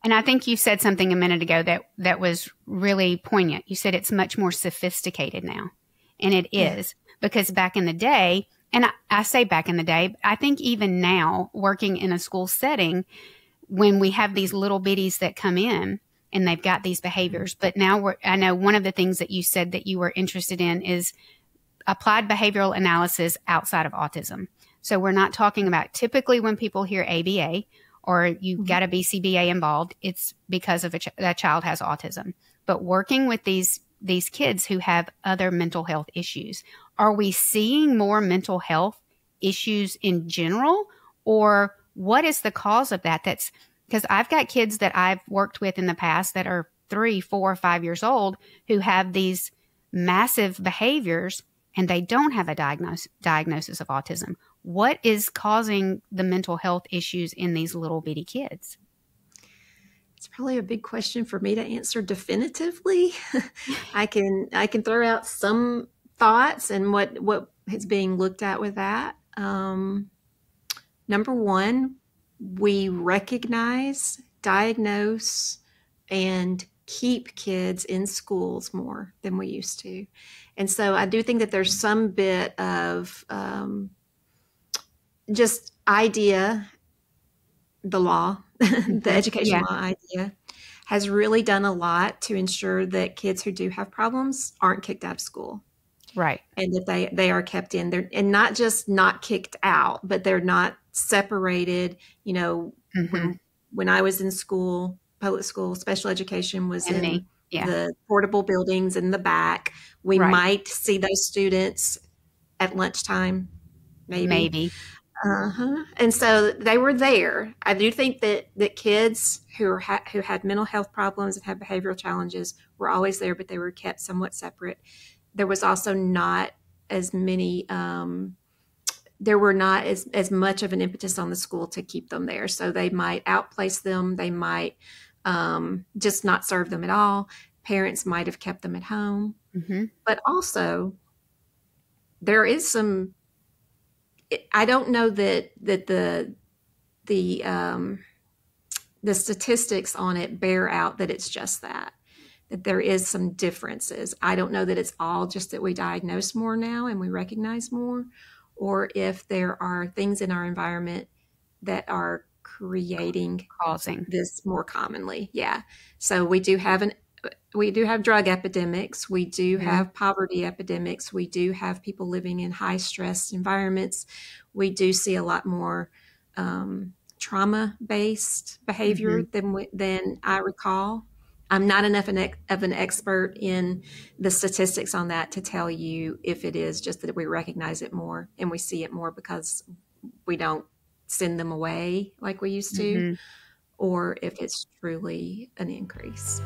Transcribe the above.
And I think you said something a minute ago that was really poignant. You said it's much more sophisticated now. And it is, because back in the day, and I say back in the day, I think even now, working in a school setting, when we have these little bitties that come in and they've got these behaviors, but now I know one of the things that you said that you were interested in is applied behavioral analysis outside of autism. So we're not talking about typically when people hear ABA or you've got a BCBA involved, it's because of that child has autism. But working with these kids who have other mental health issues, are we seeing more mental health issues in general, or what is the cause of that? That's because I've got kids that I've worked with in the past that are 3, 4, 5 years old who have these massive behaviors and they don't have a diagnosis of autism. What is causing the mental health issues in these little bitty kids? It's probably a big question for me to answer definitively. I can throw out some thoughts and what is being looked at with that. Number one, we recognize, diagnose, and keep kids in schools more than we used to. And so I do think that there's some bit of just idea, the law, the education law idea has really done a lot to ensure that kids who do have problems aren't kicked out of school. Right. And that they are kept in there, and not just not kicked out, but they're not separated. You know, when I was in school, public school, special education was in the portable buildings in the back. We might see those students at lunchtime, maybe. And so they were there. I do think that kids who had mental health problems and had behavioral challenges were always there, but they were kept somewhat separate. There was also not as many, there were not as much of an impetus on the school to keep them there. So they might outplace them. They might just not serve them at all. Parents might have kept them at home. But also, there is some, I don't know that the statistics on it bear out that it's just that there is some differences. I don't know that it's all just that we diagnose more now and we recognize more, or if there are things in our environment that are causing this more commonly. Yeah. So we do have drug epidemics. We do have poverty epidemics. We do have people living in high stress environments. We do see a lot more trauma-based behavior than I recall. I'm not enough of an expert in the statistics on that to tell you if it is just that we recognize it more and we see it more because we don't send them away like we used to, or if it's truly an increase.